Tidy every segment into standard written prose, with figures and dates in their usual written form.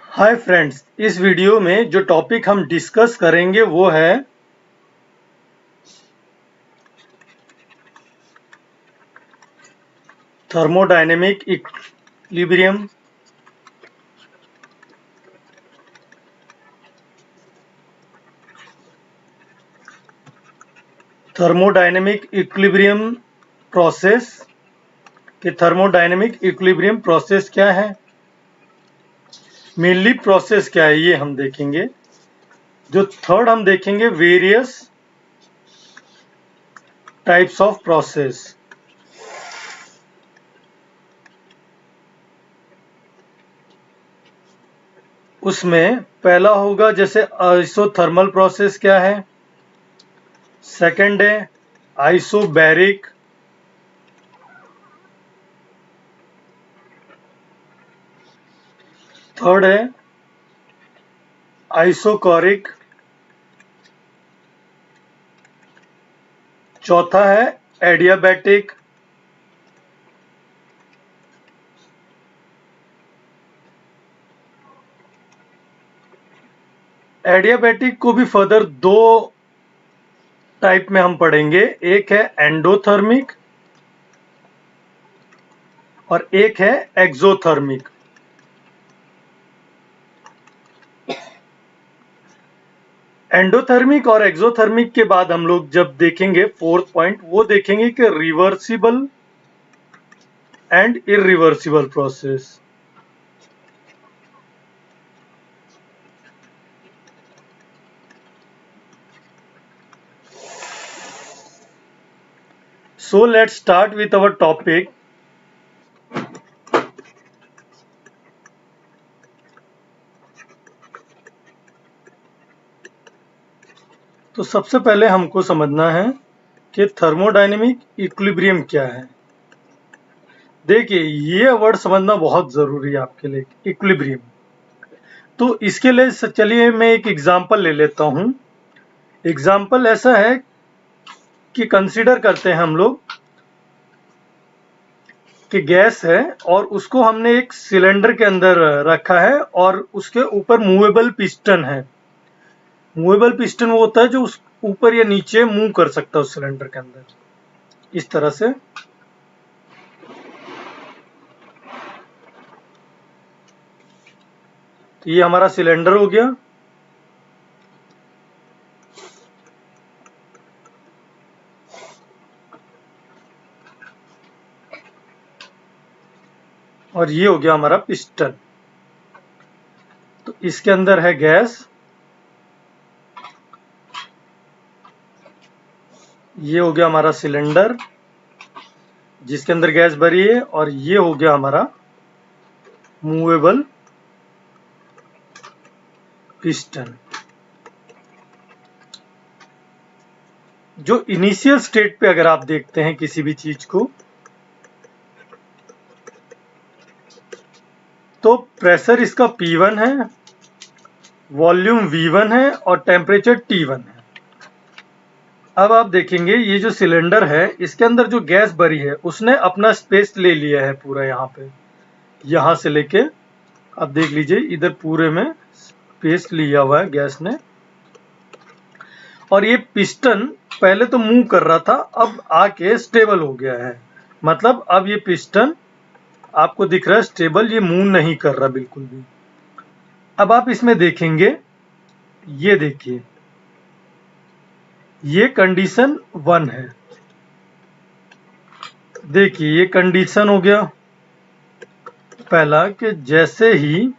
Hi friends, इस video में जो टॉपिक हम डिस्कस करेंगे वो है thermodynamic equilibrium. Thermodynamic equilibrium process कि थर्मोडायनेमिक इक्विलिब्रियम प्रोसेस क्या है, मेनली प्रोसेस क्या है ये हम देखेंगे। जो थर्ड हम देखेंगे वेरियस टाइप्स ऑफ प्रोसेस। उसमें पहला होगा जैसे आइसोथर्मल प्रोसेस क्या है, सेकंड है आइसोबैरिक, थर्ड है आइसोकोरिक, चौथा है एडियाबैटिक, एडियाबैटिक को भी फर्दर दो टाइप में हम पढ़ेंगे, एक है एंडोथर्मिक और एक है एक्सोथर्मिक। एंडोथर्मिक और एक्सोथर्मिक के बाद हम लोग जब देखेंगे फोर्थ पॉइंट, वो देखेंगे कि reversible and irreversible process. So let's start with our topic. तो सबसे पहले हमको समझना है कि थर्मोडायनेमिक इक्विलिब्रियम क्या है। देखिए, ये वर्ड समझना बहुत जरूरी है आपके लिए, इक्विलिब्रियम। तो इसके लिए चलिए मैं एक एग्जांपल ले लेता हूं। एग्जाम्पल ऐसा है कि कंसीडर करते हैं हम लोग कि गैस है और उसको हमने एक सिलेंडर के अंदर रखा है और उसके ऊपर मूवेबल पिस्टन है। मूवेबल पिस्टन वो होता है जो उस ऊपर या नीचे मूव कर सकता है उस सिलेंडर के अंदर, इस तरह से। तो ये हमारा सिलेंडर हो गया। और ये हो गया हमारा पिस्टन। तो इसके अंदर है गैस, ये हो गया हमारा सिलेंडर जिसके अंदर गैस भरी है, और ये हो गया हमारा मूवेबल पिस्टन। जो इनिशियल स्टेट पे अगर आप देखते हैं किसी भी चीज को, तो प्रेशर इसका P1 है, वॉल्यूम V1 है और टेम्परेचर T1 है। अब आप देखेंगे ये जो सिलेंडर है इसके अंदर जो गैस भरी है उसने अपना स्पेस ले लिया है पूरा, यहाँ पे, यहां से लेके आप देख लीजिए इधर पूरे में स्पेस लिया हुआ है गैस ने। और ये पिस्टन पहले तो मूव कर रहा था, अब आके स्टेबल हो गया है। मतलब अब ये पिस्टन आपको दिख रहा है स्टेबल, ये मूव नहीं कर रहा बिल्कुल भी। अब आप इसमें देखेंगे, ये देखिए, ये कंडीशन 1 है। देखिए ये कंडीशन हो गया पहला कि जैसे ही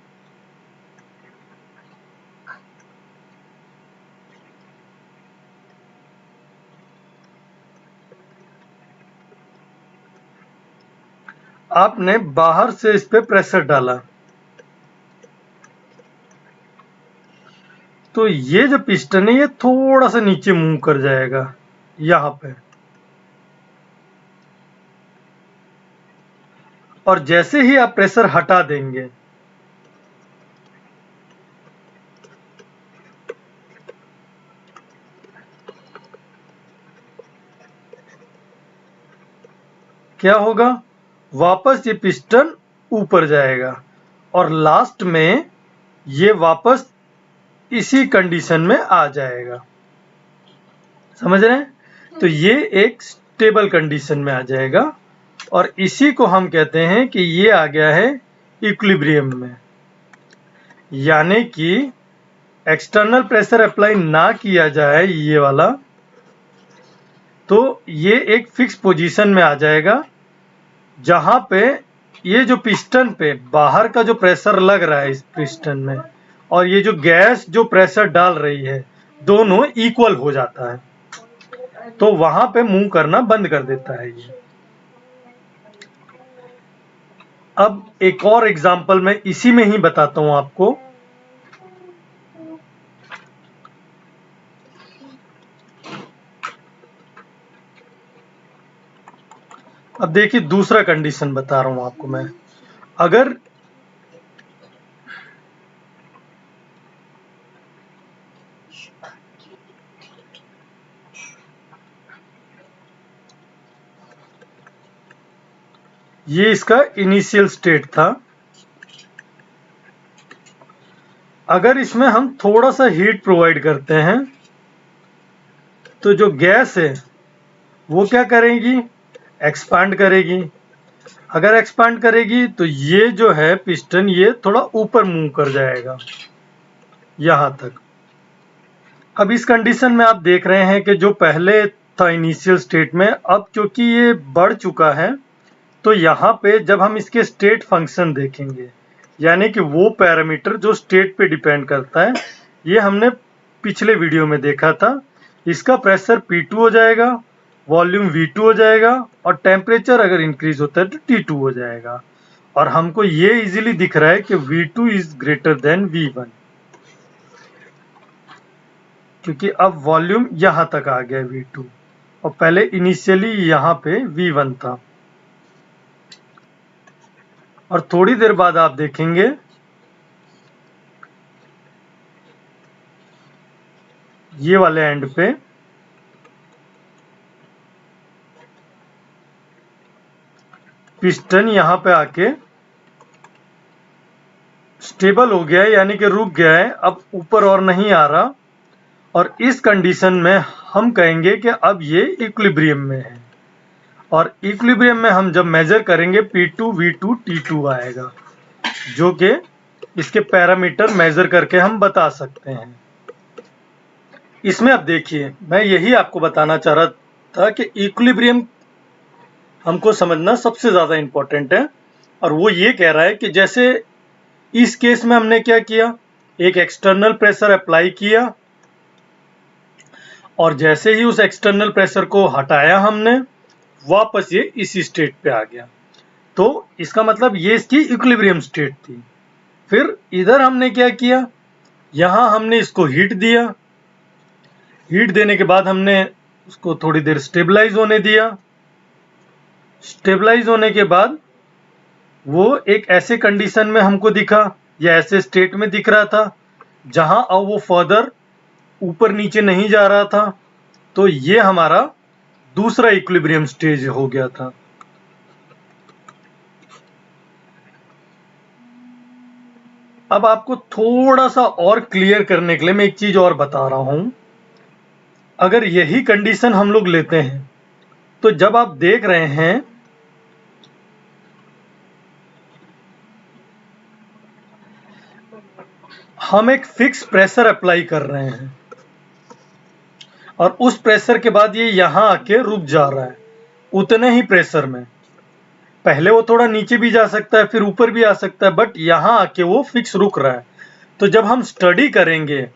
आपने बाहर से इस पे प्रेशर डाला तो ये जो पिस्टन है ये थोड़ा सा नीचे मूव कर जाएगा यहां पे। और जैसे ही आप प्रेशर हटा देंगे, क्या होगा, वापस ये पिस्टन ऊपर जाएगा और लास्ट में ये वापस इसी कंडीशन में आ जाएगा। समझ रहे हैं? तो ये एक स्टेबल कंडीशन में आ जाएगा और इसी को हम कहते हैं कि ये आ गया है इक्विलिब्रियम में। यानी कि एक्सटर्नल प्रेशर अप्लाई ना किया जाए ये वाला, तो ये एक फिक्स पोजीशन में आ जाएगा जहां पे ये जो पिस्टन पे बाहर का जो प्रेशर लग रहा है इस पिस्टन में और ये जो गैस जो प्रेशर डाल रही है दोनों इक्वल हो जाता है, तो वहां पे मूव करना बंद कर देता है ये। अब एक और एग्जांपल मैं इसी में ही बताता हूं आपको। अब देखिए दूसरा कंडीशन बता रहा हूं आपको मैं। अगर ये इसका इनिशियल स्टेट था, अगर इसमें हम थोड़ा सा हीट प्रोवाइड करते हैं तो जो गैस है वो क्या करेगी, एक्सपांड करेगी। अगर एक्सपांड करेगी तो ये जो है पिस्टन ये थोड़ा ऊपर मूव कर जाएगा यहां तक। अब इस कंडीशन में आप देख रहे हैं कि जो पहले था इनिशियल स्टेट में, अब क्योंकि ये बढ़ चुका है तो यहाँ पे जब हम इसके स्टेट फंक्शन देखेंगे, यानी कि वो पैरामीटर जो स्टेट पे डिपेंड करता है, ये हमने पिछले वीडियो में देखा था। इसका प्रेशर P2 हो जाएगा, वॉल्यूम V2 हो जाएगा और टेम्परेचर अगर इंक्रीज होता है तो T2 हो जाएगा। और हमको ये इजीली दिख रहा है कि V2 is greater than V1, क्योंकि अब वॉल्यूम यहां तक आ गया V2 और पहले इनिशियली यहां पे V1 था। और थोड़ी देर बाद आप देखेंगे ये वाले एंड पे पिस्टन यहां पे आके स्टेबल हो गया है, यानी कि रुक गया है, अब ऊपर और नहीं आ रहा। और इस कंडीशन में हम कहेंगे कि अब ये इक्विलिब्रियम में है। और इक्विलिब्रियम में हम जब मेजर करेंगे P2 V2 T2 आएगा, जो कि इसके पैरामीटर मेजर करके हम बता सकते हैं। इसमें अब देखिए मैं यही आपको बताना चाह रहा था कि इक्विलिब्रियम हमको समझना सबसे ज्यादा इंपॉर्टेंट है। और वो ये कह रहा है कि जैसे इस केस में हमने क्या किया, एक एक्सटर्नल प्रेशर अप्लाई किया और जैसे ही उस एक्सटर्नल प्रेशर को हटाया हमने, वापस ये इसी स्टेट पे आ गया। तो इसका मतलब ये इसकी इक्विलिब्रियम स्टेट थी। फिर इधर हमने क्या किया, यहां हमने इसको हीट दिया, हीट देने के बाद हमने उसको थोड़ी देर स्टेबलाइज होने दिया। स्टेबलाइज होने के बाद वो एक ऐसे कंडीशन में हमको दिखा या ऐसे स्टेट में दिख रहा था जहां अब वो फर्दर ऊपर नीचे नहीं जा रहा था। तो ये हमारा दूसरा इक्विलिब्रियम स्टेज हो गया था। अब आपको थोड़ा सा और क्लियर करने के लिए मैं एक चीज और बता रहा हूं। अगर यही कंडीशन हम लोग लेते हैं तो जब आप देख रहे हैं हम एक फिक्स प्रेशर अप्लाई कर रहे हैं और उस प्रेशर के बाद ये यहां आके रुक जा रहा है उतने ही प्रेशर में। पहले वो थोड़ा नीचे भी जा सकता है, फिर ऊपर भी आ सकता है, बट यहां आके वो फिक्स रुक रहा है। तो जब हम स्टडी करेंगे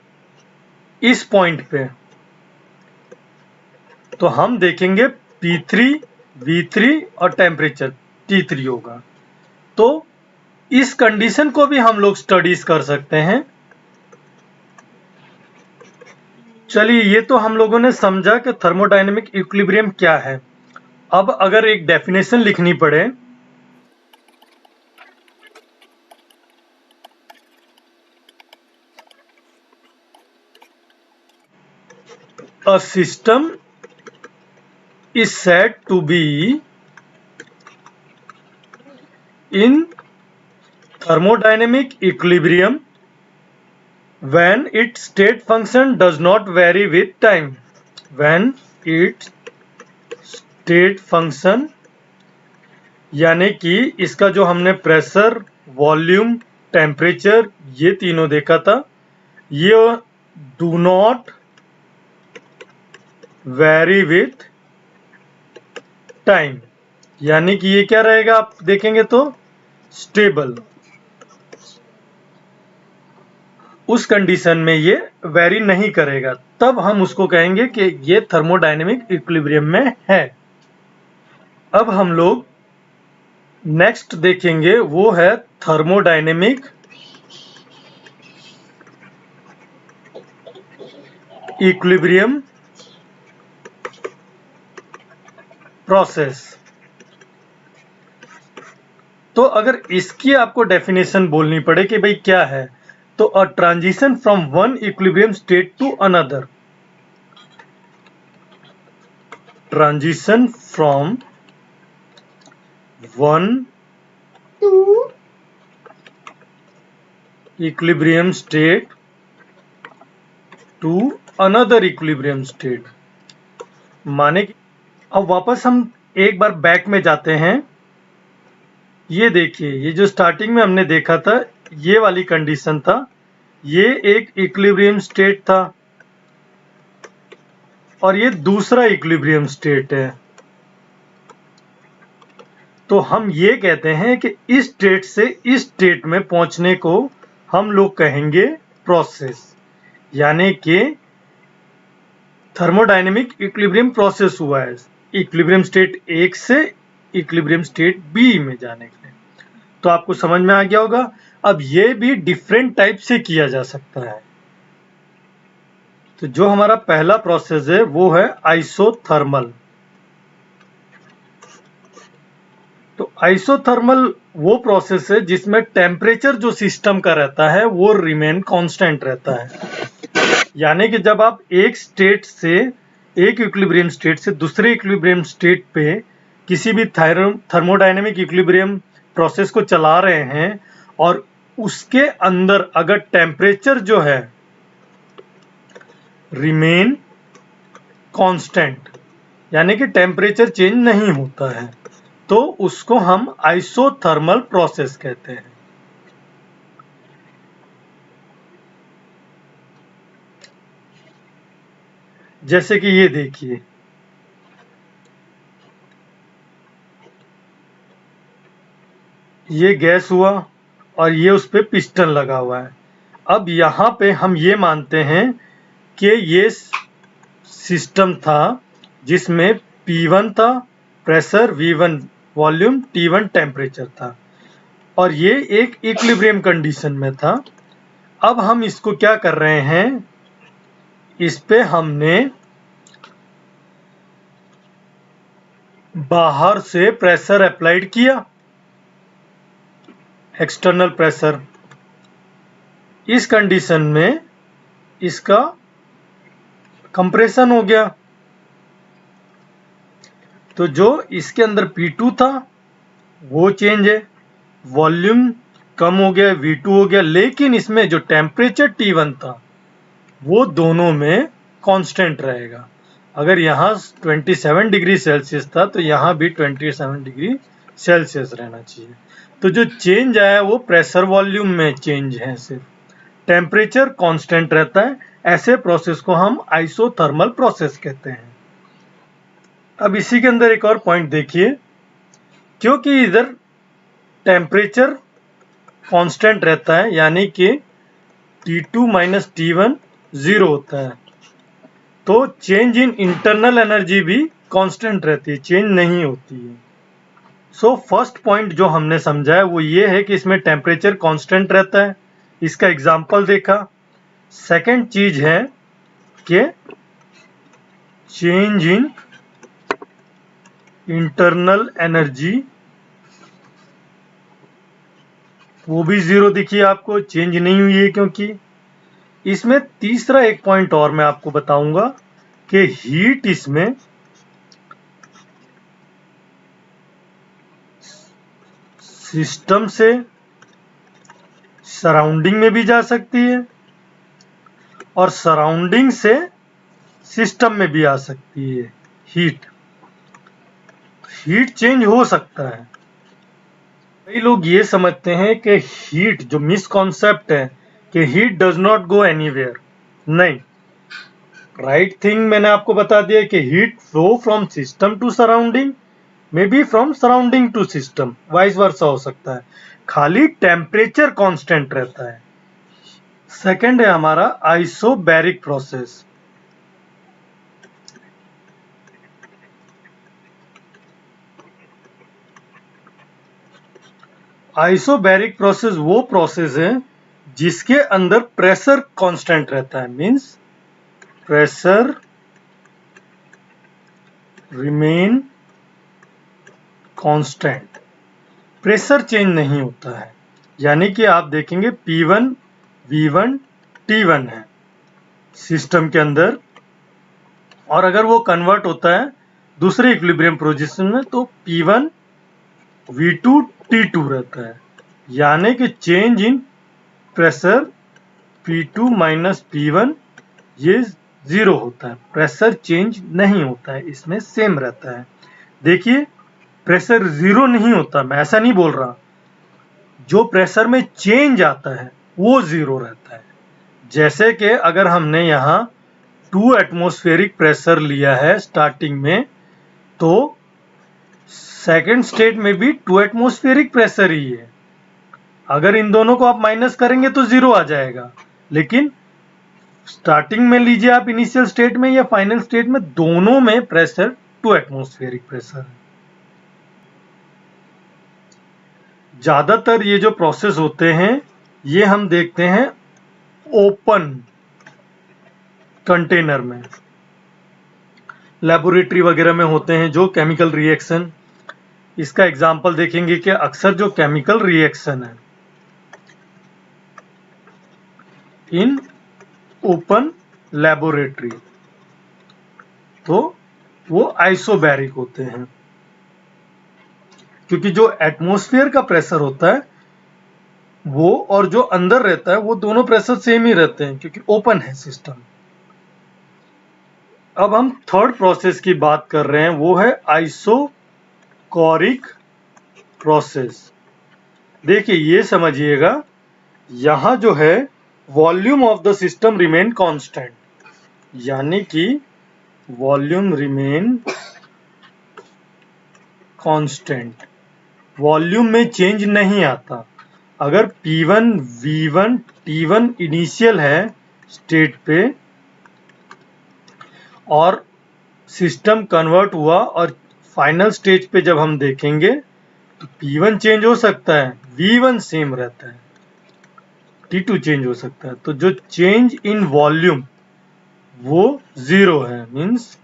इस पॉइंट पे तो हम देखेंगे P3 V3 और टेम्परेचर T3 होगा। तो इस कंडीशन को भी हम लोग स्टडीज कर सकते हैं। चलिए ये तो हम लोगों ने समझा कि थर्मोडायनेमिक इक्विलिब्रियम क्या है। अब अगर एक डेफिनेशन लिखनी पड़े, a system is said to be in thermodynamic equilibrium when its state function does not vary with time, when its state function, यानी कि इसका जो हमने प्रेशर, वॉल्यूम, टेम्परेचर ये तीनों देखा था, ये do not very with time, यानी कि ये क्या रहेगा आप देखेंगे तो स्टेबल। उस कंडीशन में ये वेरी नहीं करेगा, तब हम उसको कहेंगे कि ये थर्मोडायनेमिक इक्विलिब्रियम में है। अब हम लोग नेक्स्ट देखेंगे वो है थर्मोडायनेमिक इक्विलिब्रियम प्रोसेस। तो अगर इसकी आपको डेफिनेशन बोलनी पड़े कि भाई क्या है, तो a transition from one equilibrium state to another, transition from one equilibrium state to another equilibrium state, माने कि अब वापस हम एक बार बैक में जाते हैं। ये देखिए, ये जो स्टार्टिंग में हमने देखा था ये वाली कंडीशन था, ये एक इक्विलिब्रियम स्टेट था और ये दूसरा इक्विलिब्रियम स्टेट है। तो हम ये कहते हैं कि इस स्टेट से इस स्टेट में पहुंचने को हम लोग कहेंगे प्रोसेस, यानी कि थर्मोडायनेमिक इक्विलिब्रियम प्रोसेस हुआ है इक्विलिब्रियम स्टेट 1 से इक्विलिब्रियम स्टेट बी में जाने के लिए। तो आपको समझ में आ गया होगा। अब ये भी डिफरेंट टाइप से किया जा सकता है। तो जो हमारा पहला प्रोसेस है वो है आइसोथर्मल। तो आइसोथर्मल वो प्रोसेस है जिसमें टेम्परेचर जो सिस्टम का रहता है वो रिमेन कांस्टेंट रहता है, यानी कि जब आप एक स्टेट से, एक इक्विलिब्रियम स्टेट से दूसरे इक्विलिब्रियम स्टेट पे किसी भी थर्मोडायनेमिक इक्विलिब्रियम प्रोसेस को चला रहे हैं और उसके अंदर अगर टेम्परेचर जो है रिमेन कांस्टेंट, यानी कि टेम्परेचर चेंज नहीं होता है, तो उसको हम आइसोथर्मल प्रोसेस कहते हैं। जैसे कि ये देखिए, ये गैस हुआ और ये उस पे पिस्टन लगा हुआ है। अब यहाँ पे हम ये मानते हैं कि ये सिस्टम था जिसमें P1 था pressure, V1 volume, T1 temperature था और ये एक इक्विलिब्रियम कंडीशन में था। अब हम इसको क्या कर रहे हैं, इस पे हमने बाहर से प्रेशर अप्लाइड किया, एक्सटर्नल प्रेशर। इस कंडीशन में इसका कंप्रेशन हो गया, तो जो इसके अंदर P2 था वो चेंज है, वॉल्यूम कम हो गया, V2 हो गया, लेकिन इसमें जो टेम्परेचर T1 था वो दोनों में कांस्टेंट रहेगा। अगर यहाँ 27 डिग्री सेल्सियस था तो यहाँ भी 27 डिग्री सेल्सियस रहना चाहिए। तो जो चेंज आया वो प्रेशर वॉल्यूम में चेंज है, सिर्फ टेम्परेचर कांस्टेंट रहता है। ऐसे प्रोसेस को हम आइसोथर्मल प्रोसेस कहते हैं। अब इसी के अंदर एक और पॉइंट देखिए, क्योंकि इधर टेम्परेचर कांस्टेंट रहता है यानी कि T2 माइनस T1 0 होता है, तो चेंज इन इंटरनल एनर्जी भी कांस्टेंट रहती है, चेंज नहीं होती है। सो फर्स्ट पॉइंट जो हमने समझा है वो ये है कि इसमें टेम्परेचर कांस्टेंट रहता है, इसका एग्जांपल देखा। सेकंड चीज है कि चेंज इन इंटरनल एनर्जी वो भी 0 दिखी आपको, चेंज नहीं हुई है। क्योंकि इसमें तीसरा एक पॉइंट और मैं आपको बताऊंगा कि हीट इसमें सिस्टम से सराउंडिंग में भी जा सकती है और सराउंडिंग से सिस्टम में भी आ सकती है हीट। हीट चेंज हो सकता है। कई लोग ये समझते हैं कि हीट, जो मिसकॉन्सेप्ट है कि heat does not go anywhere. नहीं, राइट थिंग मैंने आपको बता दिया कि heat flow from system to surrounding, may be from surrounding to system, vice versa हो सकता है, खाली टेम्परेचर कांस्टेंट रहता है। सेकंड है हमारा आइसोबैरिक प्रोसेस। आइसोबैरिक प्रोसेस वो प्रोसेस है जिसके अंदर प्रेशर कांस्टेंट रहता है, means pressure remain constant, pressure change नहीं होता है। यानी कि आप देखेंगे P1, V1, T1 है सिस्टम के अंदर, और अगर वो कन्वर्ट होता है दूसरे इक्विलिब्रियम पोजीशन में तो P1, V2, T2 रहता है। यानी कि change in pressure P2 minus P1 ये 0 होता है, प्रेशर चेंज नहीं होता है, इसमें सेम रहता है। देखिए प्रेशर 0 नहीं होता, मैं ऐसा नहीं बोल रहा, जो प्रेशर में चेंज आता है वो 0 रहता है। जैसे कि अगर हमने यहाँ 2 एटमॉस्फेरिक प्रेशर लिया है स्टार्टिंग में, तो सेकंड स्टेट में भी 2 एटमॉस्फेरिक प्रेशर ही है। अगर इन दोनों को आप माइनस करेंगे तो 0 आ जाएगा, लेकिन स्टार्टिंग में लीजिए आप इनिशियल स्टेट में या फाइनल स्टेट में, दोनों में प्रेशर 2 एटमॉस्फेरिक प्रेशर है। ज्यादातर ये जो प्रोसेस होते हैं ये हम देखते हैं ओपन कंटेनर में, लेबोरेटरी वगैरह में होते हैं जो केमिकल रिएक्शन। इसका एग्जांपल देखेंगे कि अक्सर जो केमिकल रिएक्शन है इन ओपन लेबोरेटरी, तो वो आइसोबैरिक होते हैं, क्योंकि जो एटमॉस्फेयर का प्रेशर होता है वो और जो अंदर रहता है वो दोनों प्रेशर सेम ही रहते हैं, क्योंकि ओपन है सिस्टम। अब हम थर्ड प्रोसेस की बात कर रहे हैं, वो है आइसोकोरिक प्रोसेस। देखिए ये समझिएगा, यहां जो है volume of the system remain constant, यानी कि वॉल्यूम रिमेन कांस्टेंट, वॉल्यूम में चेंज नहीं आता। अगर P1, V1, T1 इनिशियल है स्टेट पे और सिस्टम कन्वर्ट हुआ और फाइनल स्टेज पे जब हम देखेंगे तो P1 चेंज हो सकता है, V1 सेम रहता है, T2 चेंज हो सकता है। तो जो चेंज इन वॉल्यूम वो 0 है, मींस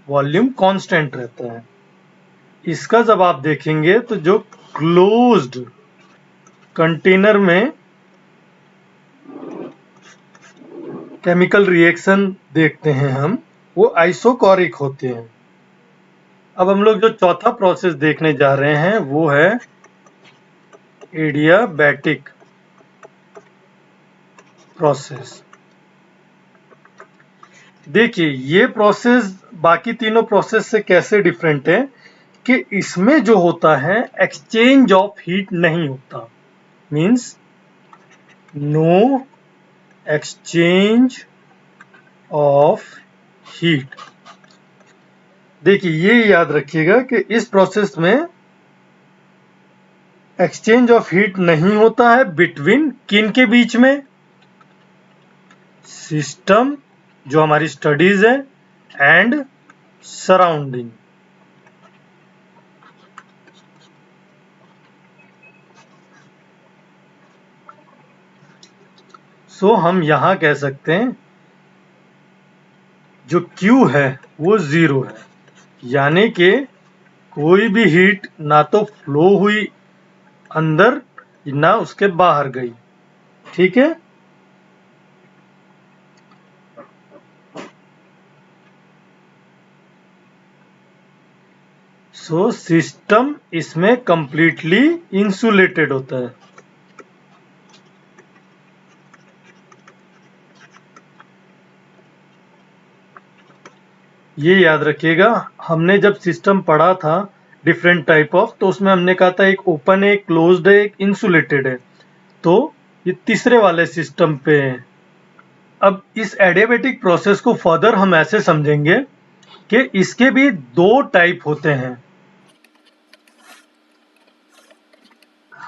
वॉल्यूम कांस्टेंट रहता है। इसका जब आप देखेंगे तो जो क्लोज्ड कंटेनर में केमिकल रिएक्शन देखते हैं हम, वो आइसोकोरिक होते हैं। अब हम लोग जो चौथा प्रोसेस देखने जा रहे हैं वो है एडियाबैटिक प्रोसेस। देखिए ये प्रोसेस बाकी तीनों प्रोसेस से कैसे डिफरेंट है कि इसमें जो होता है एक्सचेंज ऑफ हीट नहीं होता, means no exchange of heat. देखिए ये याद रखिएगा कि इस प्रोसेस में एक्सचेंज ऑफ हीट नहीं होता है बिटवीन किन के बीच में, सिस्टम जो हमारी स्टडीज है एंड सराउंडिंग। सो हम यहां कह सकते हैं जो Q है वो 0 है, यानी कि कोई भी हीट ना तो फ्लो हुई अंदर ना उसके बाहर गई। ठीक है, सो सिस्टम इसमें कंप्लीटली इंसुलेटेड होता है। ये याद रखिएगा, हमने जब सिस्टम पढ़ा था डिफरेंट टाइप ऑफ, तो उसमें हमने कहा था एक ओपन है, एक क्लोज्ड है, एक इंसुलेटेड है। तो ये तीसरे वाले सिस्टम पे है। अब इस एडियाबैटिक प्रोसेस को फर्दर हम ऐसे समझेंगे कि इसके भी दो टाइप होते हैं।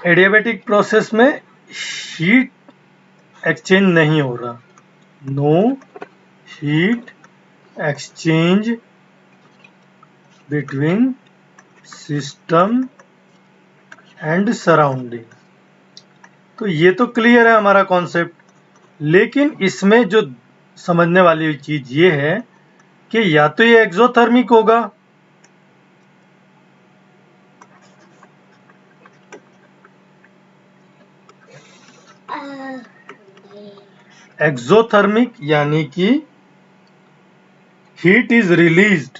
एडियाबैटिक प्रोसेस में हीट एक्सचेंज नहीं हो रहा, no heat exchange between system and surrounding. तो ये तो क्लियर है हमारा कॉन्सेप्ट, लेकिन इसमें जो समझने वाली चीज ये है कि या तो ये एक्सोथर्मिक होगा, एक्सोथर्मिक यानी कि हीट इज रिलीज्ड,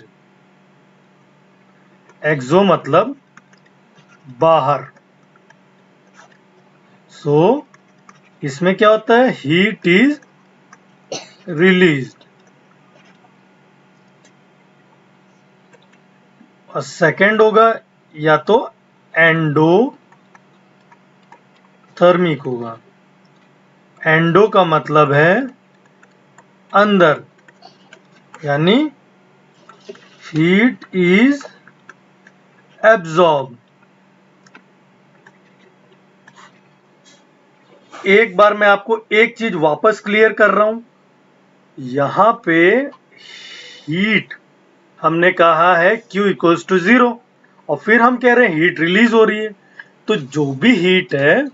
एक्सो मतलब बाहर, सो इसमें क्या होता है, हीट इज रिलीज्ड। और सेकंड होगा या तो एंडोथर्मिक होगा। एंडो का मतलब है अंदर, यानी हीट इज एब्जॉर्ब। एक बार मैं आपको एक चीज वापस क्लियर कर रहा हूं, यहां पे हीट हमने कहा है Q इक्वल्स टू 0, और फिर हम कह रहे हैं हीट रिलीज हो रही है। तो जो भी हीट है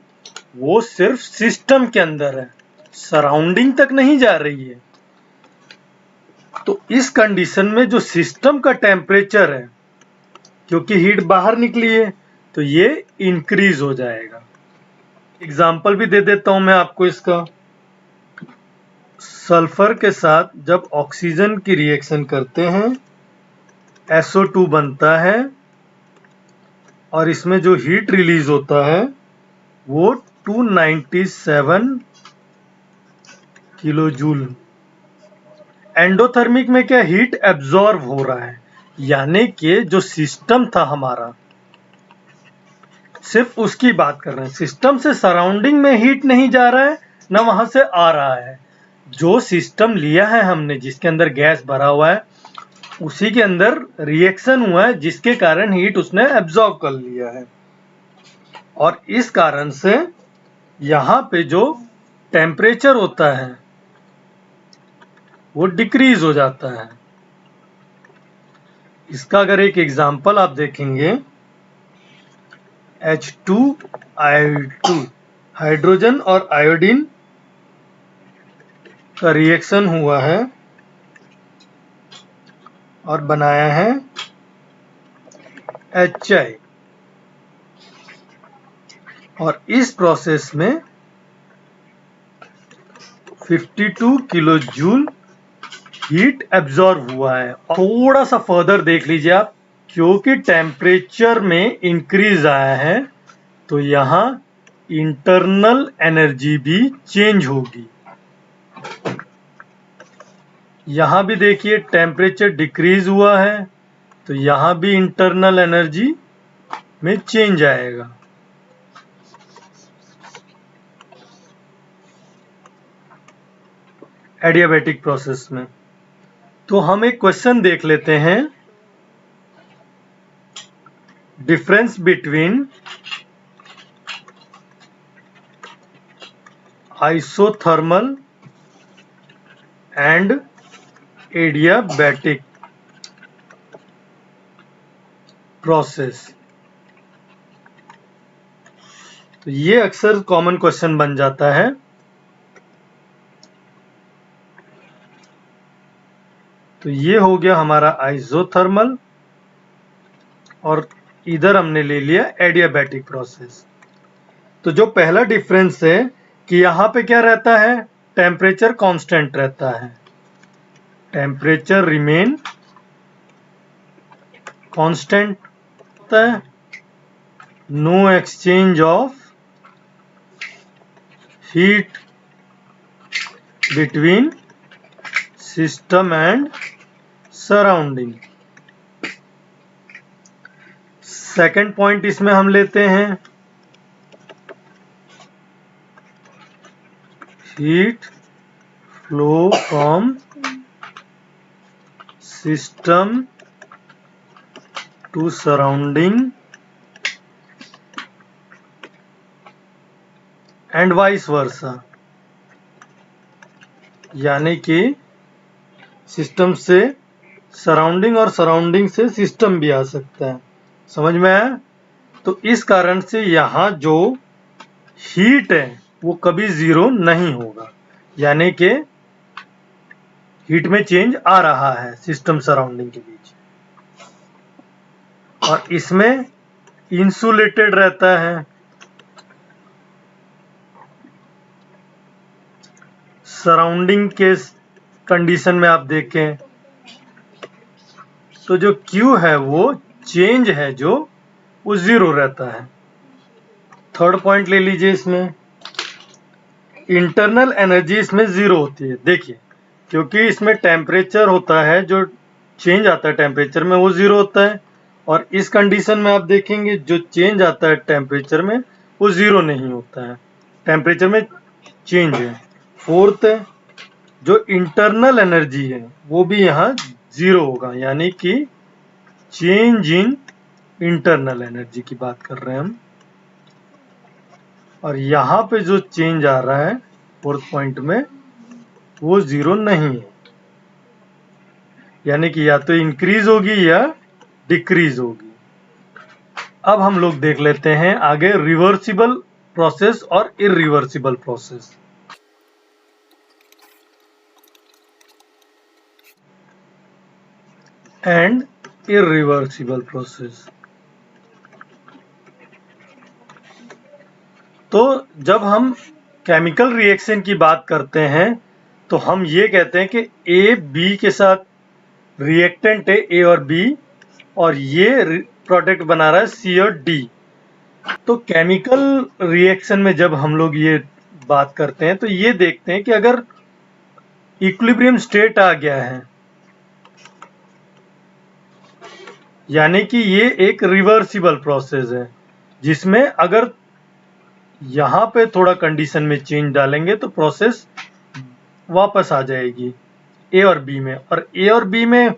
वो सिर्फ सिस्टम के अंदर है, सराउंडिंग तक नहीं जा रही है। तो इस कंडीशन में जो सिस्टम का टेम्परेचर है, क्योंकि हीट बाहर निकली है, तो ये इंक्रीज हो जाएगा। एग्जाम्पल भी दे देता हूं मैं आपको इसका। सल्फर के साथ जब ऑक्सीजन की रिएक्शन करते हैं, SO2 बनता है, और इसमें जो हीट रिलीज होता है वो 297 किलो जूल। एंडोथर्मिक में क्या, हीट एब्जॉर्ब हो रहा है, यानी कि जो सिस्टम था हमारा, सिर्फ उसकी बात कर रहे हैं। सिस्टम से सराउंडिंग में हीट नहीं जा रहा है, ना वहां से आ रहा है। जो सिस्टम लिया है हमने, जिसके अंदर गैस भरा हुआ है, उसी के अंदर रिएक्शन हुआ है, जिसके कारण हीट उसने एब्जॉर्ब कर लिया है। और इस कारण से यहां पे जो टेम्परेचर होता है वो डिक्रीज हो जाता है। इसका अगर एक एग्जांपल आप देखेंगे, H2I2, हाइड्रोजन और आयोडीन का रिएक्शन हुआ है और बनाया है HI, और इस प्रोसेस में 52 किलो जूल हीट एब्जॉर्ब हुआ है। थोड़ा सा फर्दर देख लीजिए आप, क्योंकि टेम्परेचर में इंक्रीज आया है, तो यहां इंटरनल एनर्जी भी चेंज होगी। यहां भी देखिए टेम्परेचर डिक्रीज हुआ है, तो यहां भी इंटरनल एनर्जी में चेंज आएगा। एडियाबैटिक प्रोसेस में तो हम एक क्वेश्चन देख लेते हैं, difference between isothermal and adiabatic process. तो ये अक्सर कॉमन क्वेश्चन बन जाता है। तो ये हो गया हमारा आइसोथर्मल, और इधर हमने ले लिया एडियाबैटिक प्रोसेस। तो जो पहला डिफरेंस है कि यहां पे क्या रहता है, टेम्परेचर कांस्टेंट रहता है, टेम्परेचर रिमेन कांस्टेंट होता है, no exchange of heat between system and surrounding. Second point इसमें हम लेते हैं heat flow from system to surrounding and vice versa, यानी कि सिस्टम से सराउंडिंग और सराउंडिंग से सिस्टम भी आ सकता है। समझ में आया? तो इस कारण से यहाँ जो हीट है वो कभी जीरो नहीं होगा, यानी कि हीट में चेंज आ रहा है सिस्टम सराउंडिंग के बीच, और इसमें इंसुलेटेड रहता है। सराउंडिंग के कंडीशन में आप देखें तो जो Q है वो चेंज है जो वो जीरो रहता है। थर्ड पॉइंट ले लीजिए, इसमें इंटरनल एनर्जी इसमें जीरो होती है। देखिए, क्योंकि इसमें टेम्परेचर होता है, जो चेंज आता है टेम्परेचर में वो जीरो होता है, और इस कंडीशन में आप देखेंगे जो चेंज आता है टेम्परेचर में वो जीरो नहीं होता है, टेम्परेचर में चेंज है। फोर्थ, जो इंटरनल एनर्जी है वो भी यहाँ जीरो होगा, यानी कि चेंज इन इंटरनल एनर्जी की बात कर रहे हैं हम। और यहाँ पे जो चेंज आ रहा है फोर्थ पॉइंट में वो जीरो नहीं है, यानी कि या तो इंक्रीज होगी या डिक्रीज होगी। अब हम लोग देख लेते हैं आगे रिवर्सिबल प्रोसेस और irreversible process. And irreversible process. तो जब हम केमिकल रिएक्शन की बात करते हैं तो हम ये कहते हैं कि ए बी के साथ रिएक्टेंट है ए और बी, और ये प्रोडक्ट बना रहा है सी और डी। तो केमिकल रिएक्शन में जब हम लोग ये बात करते हैं तो ये देखते हैं कि अगर इक्विलिब्रियम स्टेट आ गया है, यानी कि ये एक रिवर्सिबल प्रोसेस है, जिसमें अगर यहाँ पे थोड़ा कंडीशन में चेंज डालेंगे तो प्रोसेस वापस आ जाएगी ए और बी में, और ए और बी में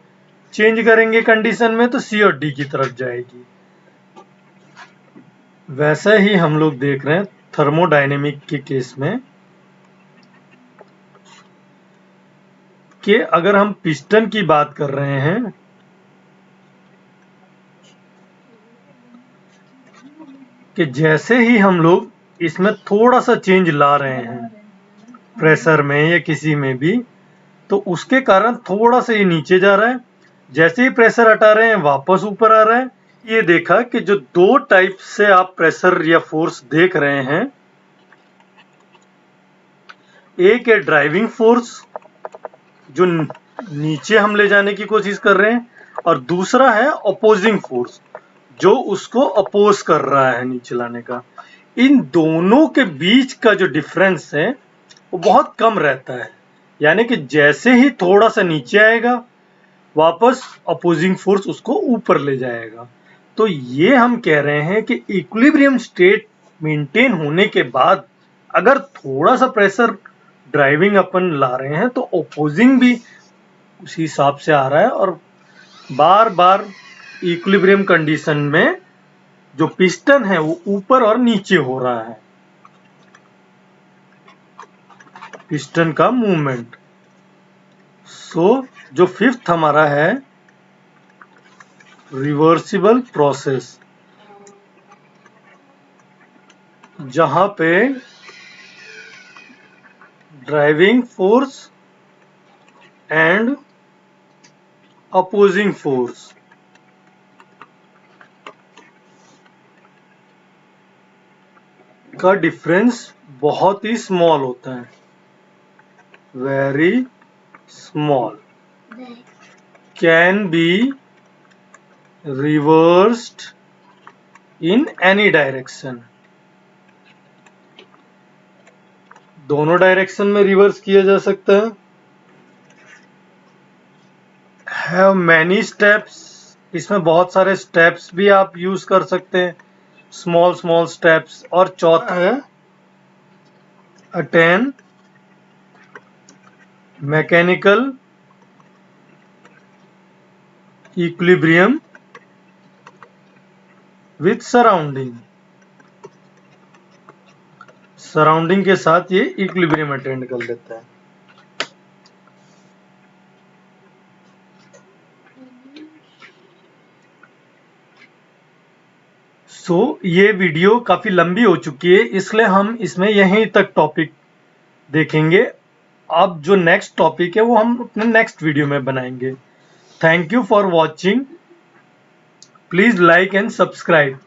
चेंज करेंगे कंडीशन में तो सी और डी की तरफ जाएगी। वैसा ही हम लोग देख रहे हैं थर्मोडायनेमिक के केस में कि अगर हम पिस्टन की बात कर रहे हैं कि जैसे ही हम लोग इसमें थोड़ा सा चेंज ला रहे हैं प्रेशर में या किसी में भी, तो उसके कारण थोड़ा सा ये नीचे जा रहा है, जैसे ही प्रेशर हटा रहे हैं वापस ऊपर आ रहा है। ये देखा कि जो दो टाइप से आप प्रेशर या फोर्स देख रहे हैं, एक है ड्राइविंग फोर्स जो नीचे हम ले जाने की कोशिश कर रहे हैं, और दूसरा है अपोजिंग फोर्स जो उसको अपोज कर रहा है नीचे लाने का। इन दोनों के बीच का जो डिफरेंस है वो बहुत कम रहता है, यानी कि जैसे ही थोड़ा सा नीचे आएगा वापस अपोजिंग फोर्स उसको ऊपर ले जाएगा। तो ये हम कह रहे हैं कि इक्विलिब्रियम स्टेट मेंटेन होने के बाद अगर थोड़ा सा प्रेशर ड्राइविंग अपन ला रहे हैं तो अपोजिंग भी उसी हिसाब से आ रहा है, और बार बार इक्विलिब्रियम कंडीशन में जो पिस्टन है वो ऊपर और नीचे हो रहा है, पिस्टन का मूवमेंट। सो जो फिफ्थ हमारा है रिवर्सिबल प्रोसेस, जहां पे driving force and opposing force का डिफरेंस बहुत ही स्मॉल होता है, very small, can be reversed in any direction. दोनों डायरेक्शन में रिवर्स किया जा सकता हैव मैनी स्टेप्स, इसमें बहुत सारे स्टेप्स भी आप यूज कर सकते हैं, स्मॉल स्मॉल स्टेप्स। और चौथा है attain mechanical equilibrium with surrounding, surrounding के साथ ये इक्विलिब्रियम अटेंड कर लेता है। ये वीडियो काफी लंबी हो चुकी है, इसलिए हम इसमें यहीं तक टॉपिक देखेंगे। अब जो नेक्स्ट टॉपिक है वो हम अपने नेक्स्ट वीडियो में बनाएंगे। Thank you for watching, please like and subscribe.